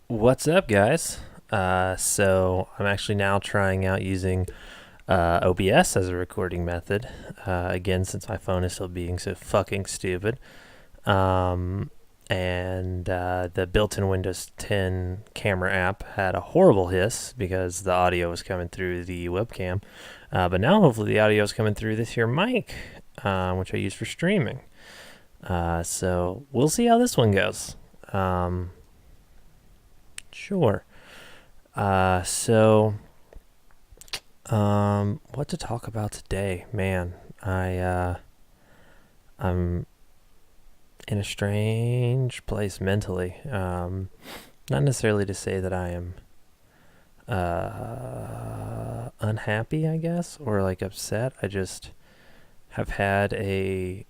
What's up, guys? So I'm actually now trying out using OBS as a recording method. Again, since my phone is still being so fucking stupid. Um, and the built-in Windows 10 camera app had a horrible hiss because the audio was coming through the webcam. But now hopefully the audio is coming through this here mic, which I use for streaming. So we'll see how this one goes. Sure. What to talk about today? Man, I'm in a strange place mentally. Not necessarily to say that I am unhappy, I guess, or like upset. I just have had a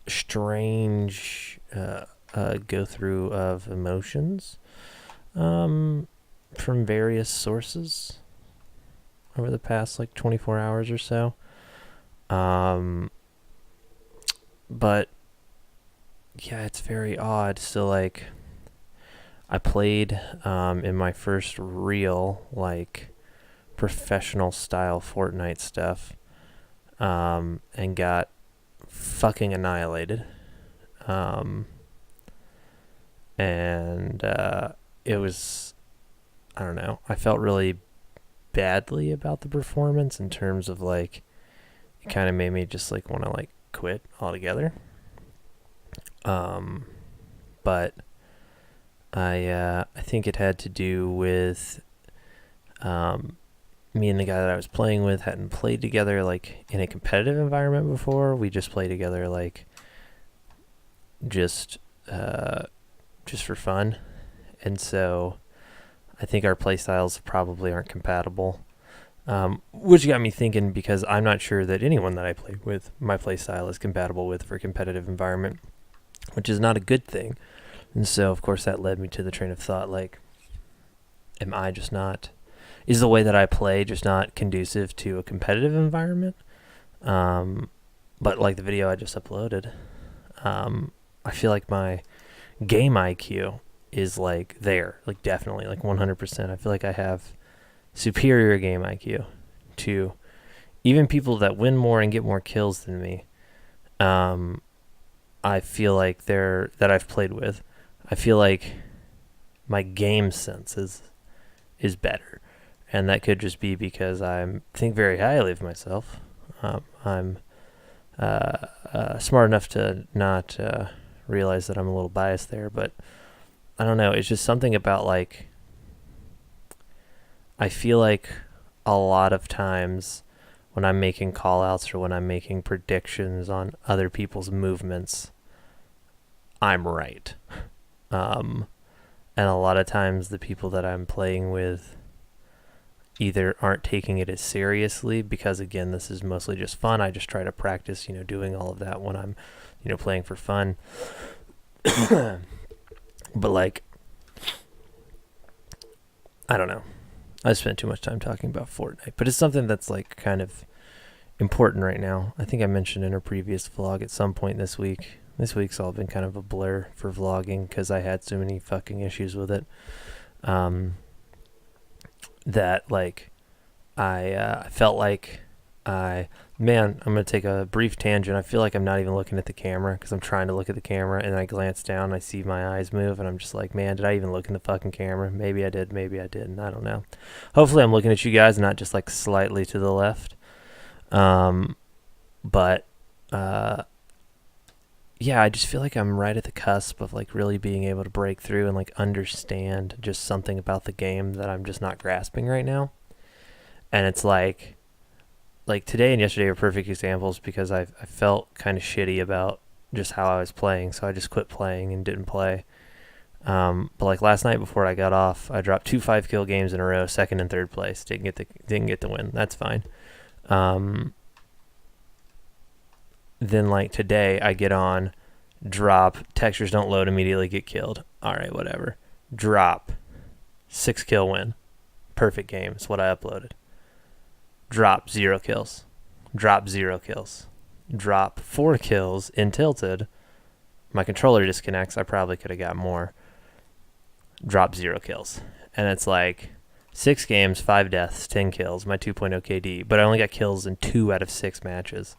strange go through of emotions from various sources over the past like 24 hours or so. But yeah, it's very odd. So like I played in my first real like professional style Fortnite stuff and got fucking annihilated. And it was, I don't know, I felt really badly about the performance in terms of like it kind of made me just like want to like quit altogether. But I think it had to do with me and the guy that I was playing with hadn't played together like in a competitive environment before. We just played together like just for fun, and so I think our play styles probably aren't compatible. Which got me thinking, because I'm not sure that anyone that I play with, my play style is compatible with for a competitive environment, which is not a good thing. And so, of course, that led me to the train of thought, like, is the way that I play just not conducive to a competitive environment? But like the video I just uploaded, I feel like my game IQ is like there, like definitely, like 100%. I feel like I have superior game IQ to even people that win more and get more kills than me. I feel like that I've played with. I feel like my game sense is better, and that could just be because I think very highly of myself. I'm smart enough to not realize that I'm a little biased there, but I don't know. It's just something about like I feel like a lot of times when I'm making call outs or when I'm making predictions on other people's movements, I'm right. And a lot of times the people that I'm playing with either aren't taking it as seriously, because again, this is mostly just fun. I just try to practice, doing all of that when I'm, playing for fun. But like, I don't know. I spent too much time talking about Fortnite, but it's something that's like kind of important right now. I think I mentioned in a previous vlog at some point this week. This week's all been kind of a blur for vlogging because I had so many fucking issues with it. That like I felt like I'm going to take a brief tangent. I feel like I'm not even looking at the camera because I'm trying to look at the camera, and I glance down and I see my eyes move, and I'm just like, man, did I even look in the fucking camera? Maybe I did, maybe I didn't. I don't know. Hopefully I'm looking at you guys, not just like slightly to the left. But yeah, I just feel like I'm right at the cusp of like really being able to break through and like understand just something about the game that I'm just not grasping right now. And it's like today and yesterday are perfect examples because I felt kind of shitty about just how I was playing, so I just quit playing and didn't play. But like last night before I got off, I dropped 2 5-kill games in a row, second and third place. Didn't get the win. That's fine. Then like today I get on, drop, textures don't load immediately, get killed. All right, whatever. Drop, 6-kill win. Perfect game. It's what I uploaded. Drop, 0 kills. Drop, 0 kills. Drop, 4 kills in tilted. My controller disconnects. I probably could have got more. drop 0 kills. And it's like 6 games, 5 deaths, 10 kills, my 2.0 KD. But I only got kills in 2 out of 6 matches.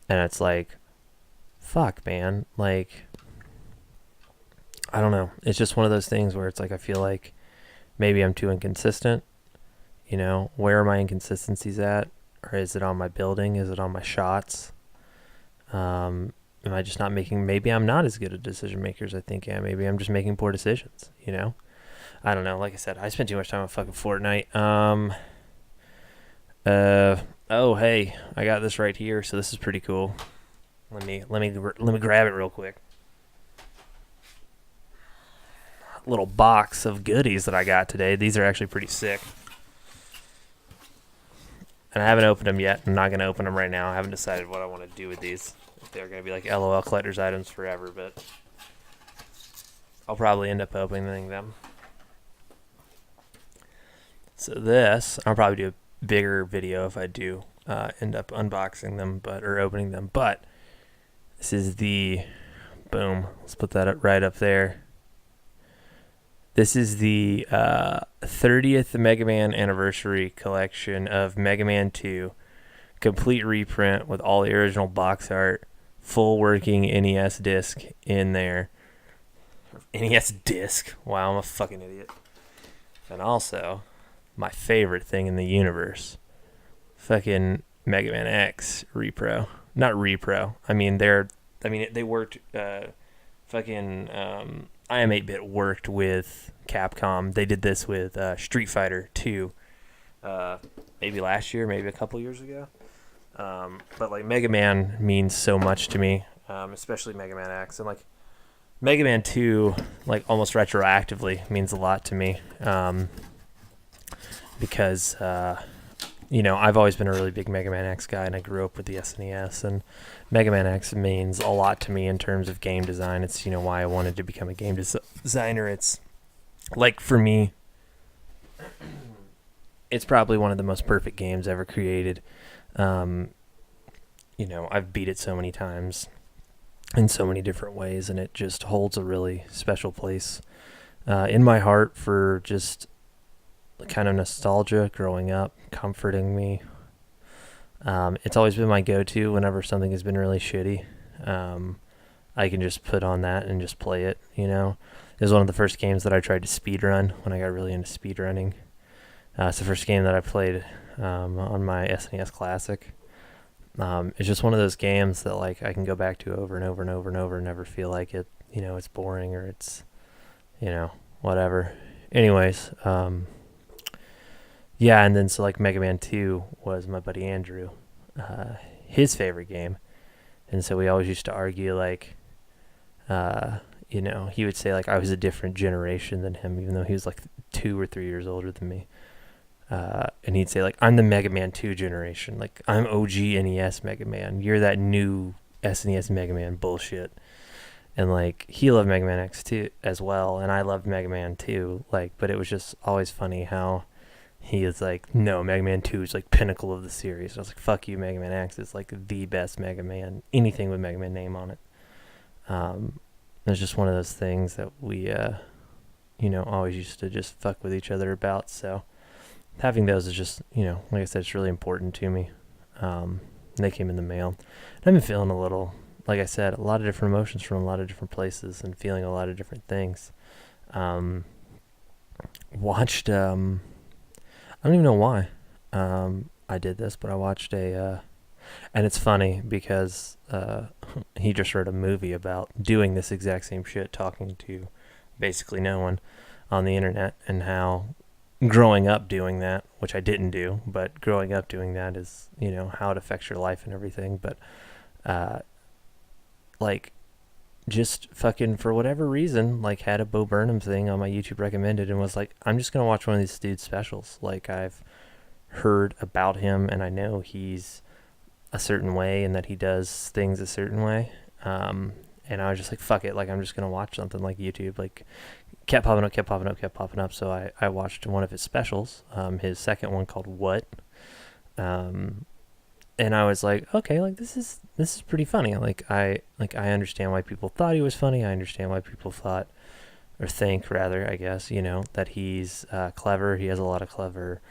And it's like, fuck, man. Like, I don't know. It's just one of those things where it's like I feel like maybe I'm too inconsistent. You know, where are my inconsistencies at? Or is it on my building? Is it on my shots? Am I just not making... Maybe I'm not as good a decision maker as I think I am. Maybe I'm just making poor decisions, you know? I don't know. Like I said, I spent too much time on fucking Fortnite. Oh, hey, I got this right here, so this is pretty cool. Let me grab it real quick. Little box of goodies that I got today. These are actually pretty sick. And I haven't opened them yet. I'm not going to open them right now. I haven't decided what I want to do with these. If they're going to be like LOL collector's items forever, but I'll probably end up opening them. So this, I'll probably do a bigger video if I do end up unboxing them, or opening them. But this is the, boom, let's put that up right up there. This is the 30th Mega Man anniversary collection of Mega Man 2, complete reprint with all the original box art, full working NES disc in there. NES disc? Wow, I'm a fucking idiot. And also, my favorite thing in the universe, fucking Mega Man X repro. Not repro. I mean, they worked, fucking, I Am 8-Bit worked with Capcom. They did this with Street Fighter 2, maybe last year, maybe a couple years ago. But like Mega Man means so much to me, especially Mega Man X, and like Mega Man 2, like almost retroactively means a lot to me, because you know, I've always been a really big Mega Man X guy, and I grew up with the SNES, and Mega Man X means a lot to me in terms of game design. It's, you know, why I wanted to become a game designer. It's like, for me, it's probably one of the most perfect games ever created. You know, I've beat it so many times in so many different ways, and it just holds a really special place in my heart for just kind of nostalgia growing up, comforting me. It's always been my go-to whenever something has been really shitty. I can just put on that and just play it, you know. It was one of the first games that I tried to speedrun when I got really into speedrunning. It's the first game that I played on my SNES Classic. It's just one of those games that like I can go back to over and over and over and over and never feel like it, you know, it's boring or it's, you know, whatever. Anyways, yeah, and then so like Mega Man 2 was my buddy Andrew, his favorite game. And so we always used to argue like, you know, he would say like I was a different generation than him, even though he was like 2 or 3 years older than me. And he'd say like, I'm the Mega Man 2 generation. Like, I'm OG NES Mega Man. You're that new SNES Mega Man bullshit. And like, he loved Mega Man X too as well, and I loved Mega Man 2. Like, but it was just always funny how he is like, no, Mega Man 2 is like pinnacle of the series. I was like, fuck you, Mega Man X is like the best Mega Man. Anything with Mega Man name on it. It's just one of those things that we, you know, always used to just fuck with each other about. So having those is just, you know, like I said, it's really important to me. They came in the mail. And I've been feeling a little, like I said, a lot of different emotions from a lot of different places and feeling a lot of different things. Watched, I don't even know why I did this, but I watched and it's funny because he just wrote a movie about doing this exact same shit, talking to basically no one on the internet, and how growing up doing that, which I didn't do, but growing up doing that is, you know, how it affects your life and everything. But like, just fucking for whatever reason, like had a Bo Burnham thing on my YouTube recommended and was like, I'm just going to watch one of these dude's specials. Like, I've heard about him and I know he's a certain way and that he does things a certain way. And I was just like, fuck it. Like, I'm just going to watch something like YouTube. Like, kept popping up. So I watched one of his specials, his second one called What? And I was like, okay, like this is pretty funny. Like I understand why people thought he was funny. I understand why people thought or think rather, I guess, that he's clever. He has a lot of clever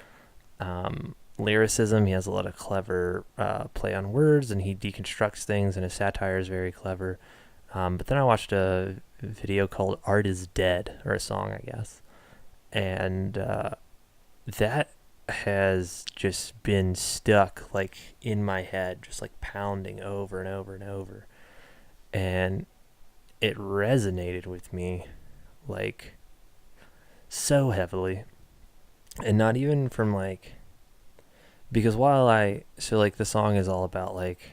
lyricism. He has a lot of clever play on words, and he deconstructs things, and his satire is very clever. But then I watched a video called Art is Dead, or a song, I guess. And that has just been stuck like in my head, just like pounding over and over and over. And it resonated with me like so heavily. And not even from like, because the song is all about like,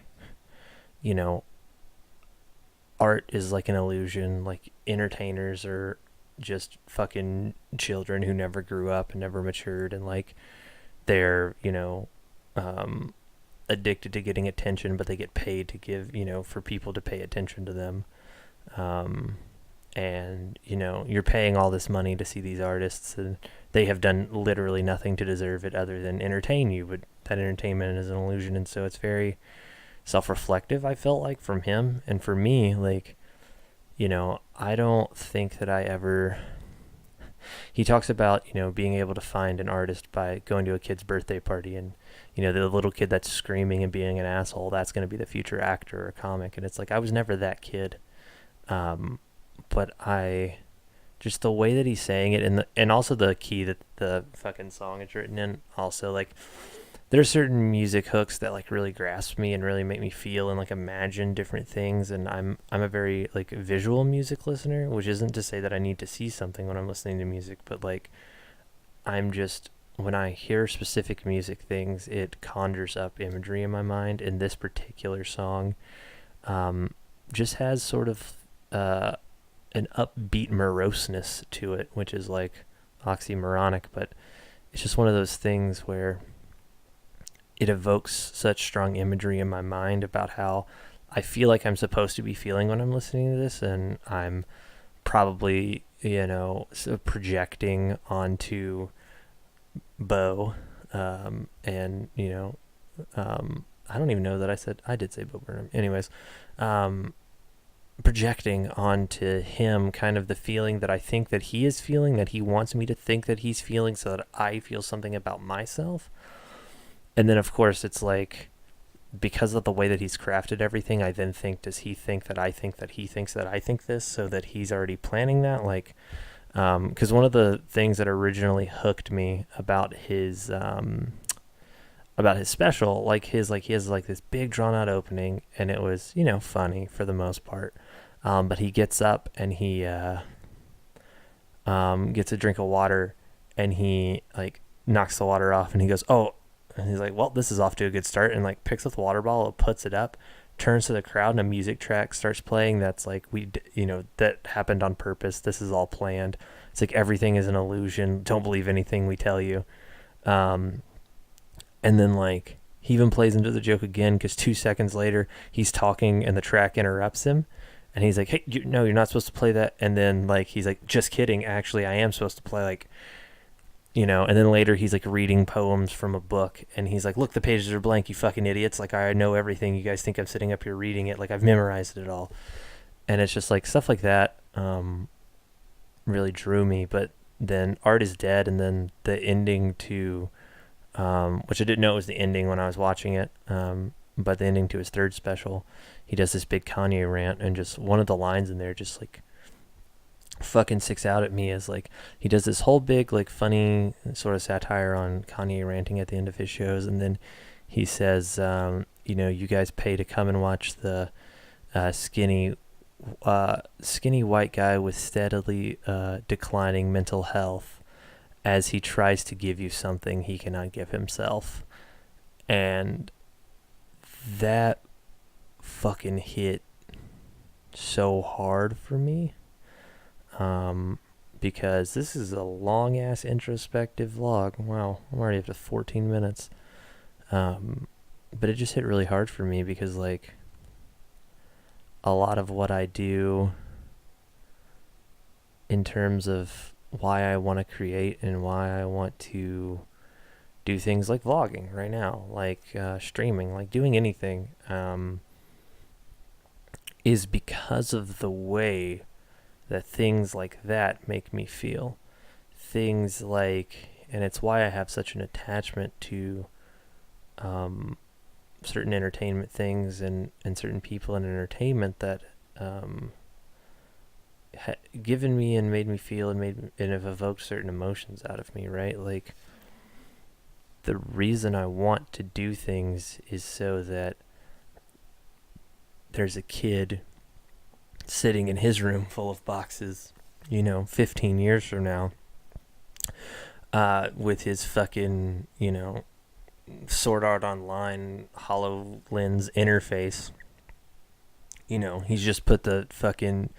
art is like an illusion, like entertainers are just fucking children who never grew up and never matured, and like they're addicted to getting attention, but they get paid to give for people to pay attention to them. And you're paying all this money to see these artists, and they have done literally nothing to deserve it other than entertain you, but that entertainment is an illusion. And so it's very self-reflective, I felt like, from him. And for me, like, I don't think that I ever... He talks about, being able to find an artist by going to a kid's birthday party, and, the little kid that's screaming and being an asshole, that's going to be the future actor or comic. And it's like, I was never that kid. But just the way that he's saying it, and also the key that the fucking song is written in, also, like, there's certain music hooks that like really grasp me and really make me feel and like imagine different things. And I'm a very like visual music listener, which isn't to say that I need to see something when I'm listening to music, but like when I hear specific music things, it conjures up imagery in my mind. And this particular song just has sort of an upbeat moroseness to it, which is like oxymoronic, but it's just one of those things where it evokes such strong imagery in my mind about how I feel like I'm supposed to be feeling when I'm listening to this, and I'm probably, projecting onto Bo, and, I don't even know that I did say Bo Burnham. Anyways, projecting onto him kind of the feeling that I think that he is feeling, that he wants me to think that he's feeling, so that I feel something about myself. And then, of course, it's like, because of the way that he's crafted everything, I then think, does he think that I think that he thinks that I think this, so that he's already planning that? Like, because one of the things that originally hooked me about his special, he has like this big drawn out opening, and it was, funny for the most part. But he gets up and he gets a drink of water, and he like knocks the water off, and he goes, "Oh." And he's like, well, this is off to a good start, and like picks up the water bottle, puts it up, turns to the crowd, and a music track starts playing that's like, that happened on purpose. This is all planned. It's like, everything is an illusion. Don't believe anything we tell you. And then like he even plays into the joke again, because 2 seconds later he's talking and the track interrupts him, and he's like, hey, no, you're not supposed to play that. And then like he's like, just kidding, actually I am supposed to play, like, and then later he's like reading poems from a book, and he's like, look, the pages are blank, you fucking idiots. Like, I know everything. You guys think I'm sitting up here reading it. Like, I've memorized it all. And it's just like stuff like that really drew me. But then Art is Dead, and then the ending to, which I didn't know it was the ending when I was watching it, but the ending to his third special, he does this big Kanye rant, and just one of the lines in there just like fucking sticks out at me as like, he does this whole big like funny sort of satire on Kanye ranting at the end of his shows, and then he says, you guys pay to come and watch the skinny white guy with steadily declining mental health as he tries to give you something he cannot give himself. And that fucking hit so hard for me. Because this is a long ass introspective vlog. Wow, I'm already up to 14 minutes. But it just hit really hard for me, because like a lot of what I do in terms of why I want to create and why I want to do things like vlogging right now, like streaming, like doing anything, is because of the way that things like that make me feel. Things like, and it's why I have such an attachment to certain entertainment things and certain people in entertainment that given me and made me feel and have evoked certain emotions out of me, right? Like, the reason I want to do things is so that there's a kid sitting in his room full of boxes, 15 years from now, with his fucking, Sword Art Online HoloLens interface. He's just put the fucking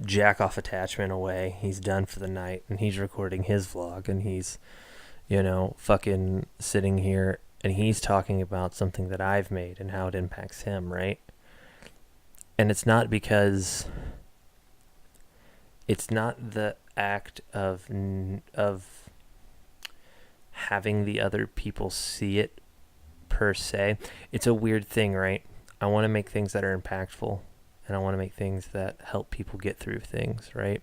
jack off attachment away. He's done for the night, and he's recording his vlog, and he's, fucking sitting here, and he's talking about something that I've made and how it impacts him, right? And it's not because it's not the act of having the other people see it per se. It's a weird thing, right? I want to make things that are impactful, and I want to make things that help people get through things, right?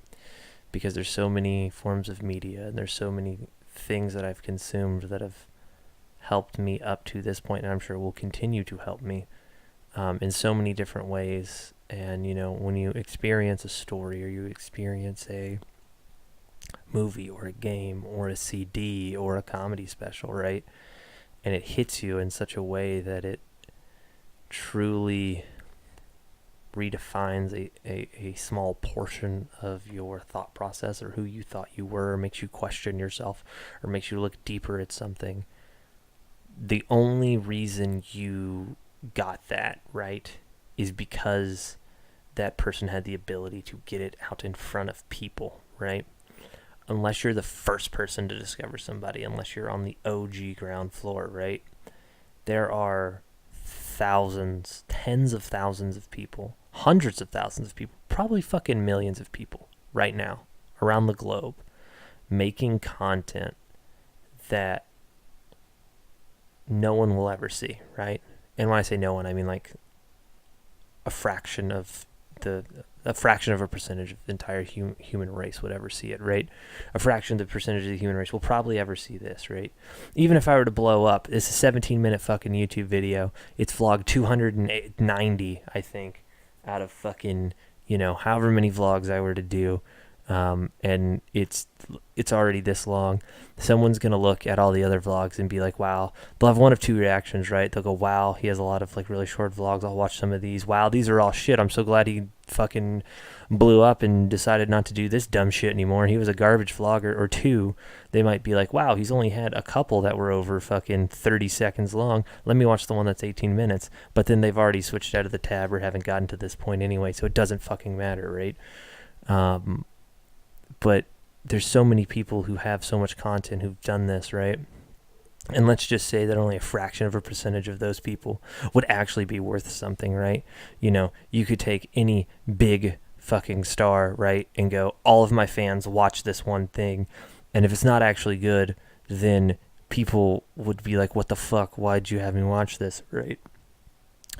Because there's so many forms of media, and there's so many things that I've consumed that have helped me up to this point, and I'm sure will continue to help me in so many different ways. And when you experience a story, or you experience a movie or a game or a CD or a comedy special, right, and it hits you in such a way that it truly redefines a small portion of your thought process, or who you thought you were, or makes you question yourself, or makes you look deeper at something, the only reason you got that, right, is because that person had the ability to get it out in front of people, right? Unless you're the first person to discover somebody, unless you're on the OG ground floor, right? There are thousands, tens of thousands of people, hundreds of thousands of people, probably fucking millions of people right now around the globe making content that no one will ever see, right? And when I say no one, I mean like a fraction of a percentage of the entire human race would ever see it, right? A fraction of the percentage of the human race will probably ever see this, right? Even if I were to blow up, it's a 17-minute fucking YouTube video. It's vlogged 290, I think, out of fucking, however many vlogs I were to do. And it's already this long. Someone's going to look at all the other vlogs and be like, wow. They'll have one of two reactions, right? They'll go, wow, he has a lot of like really short vlogs. I'll watch some of these. Wow, these are all shit. I'm so glad he fucking blew up and decided not to do this dumb shit anymore. He was a garbage vlogger. Or two, they might be like, wow, he's only had a couple that were over fucking 30 seconds long. Let me watch the one that's 18 minutes. But then they've already switched out of the tab or haven't gotten to this point anyway, so it doesn't fucking matter, right? But there's so many people who have so much content who've done this, right? And let's just say that only a fraction of a percentage of those people would actually be worth something, right? You could take any big fucking star, right, and go, all of my fans watch this one thing. And if it's not actually good, then people would be like, what the fuck? Why'd you have me watch this, right?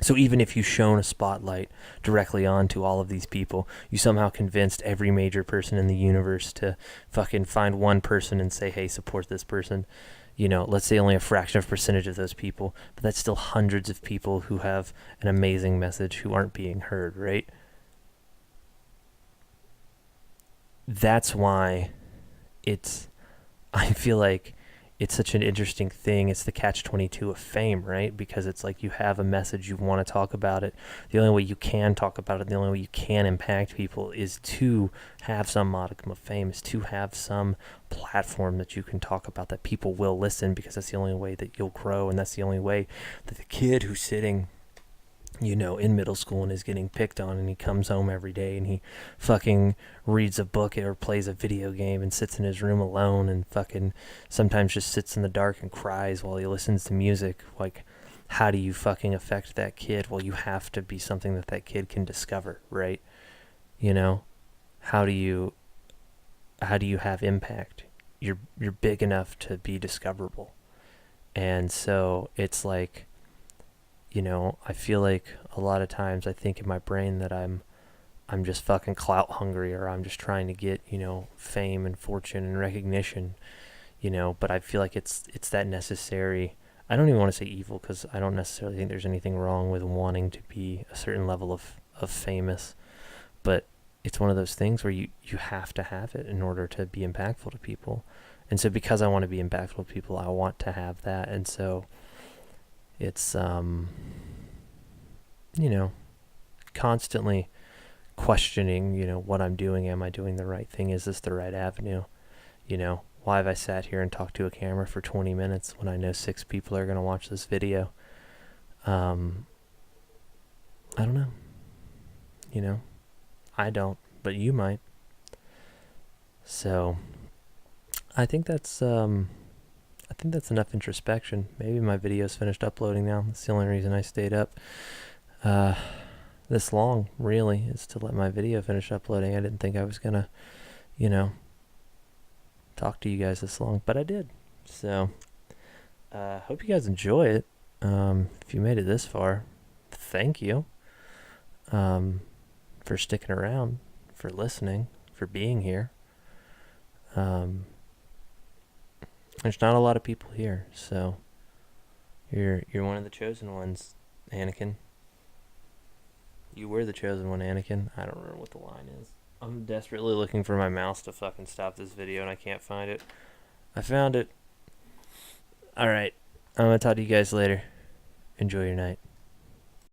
So even if you shone a spotlight directly onto all of these people, you somehow convinced every major person in the universe to fucking find one person and say, hey, support this person. Let's say only a fraction of a percentage of those people, but that's still hundreds of people who have an amazing message who aren't being heard, right? That's why I feel like it's such an interesting thing. It's the catch-22 of fame, right? Because it's like you have a message, you want to talk about it. The only way you can talk about it, the only way you can impact people is to have some modicum of fame, is to have some platform that you can talk about, that people will listen, because that's the only way that you'll grow, and that's the only way that the kid who's sitting in middle school and is getting picked on, and he comes home every day and he fucking reads a book or plays a video game and sits in his room alone and fucking sometimes just sits in the dark and cries while he listens to music. Like, how do you fucking affect that kid? Well, you have to be something that kid can discover, right? How do you have impact? You're big enough to be discoverable. And so it's like, I feel like a lot of times I think in my brain that I'm I'm just fucking clout hungry, or I'm just trying to get, fame and fortune and recognition, but I feel like it's that necessary. I don't even want to say evil, because I don't necessarily think there's anything wrong with wanting to be a certain level of famous, but it's one of those things where you have to have it in order to be impactful to people. And so because I want to be impactful to people, I want to have that. And so it's, constantly questioning, what I'm doing. Am I doing the right thing? Is this the right avenue? Why have I sat here and talked to a camera for 20 minutes when I know 6 people are going to watch this video? I don't know. I don't, but you might. So I think that's enough introspection. Maybe my video's finished uploading now. That's the only reason I stayed up this long, really, is to let my video finish uploading. I didn't think I was gonna, talk to you guys this long, but I did. So hope you guys enjoy it. If you made it this far, thank you for sticking around, for listening, for being here. There's not a lot of people here, so you're one of the chosen ones, Anakin. You were the chosen one, Anakin. I don't remember what the line is. I'm desperately looking for my mouse to fucking stop this video, and I can't find it. I found it. Alright, I'm gonna talk to you guys later. Enjoy your night.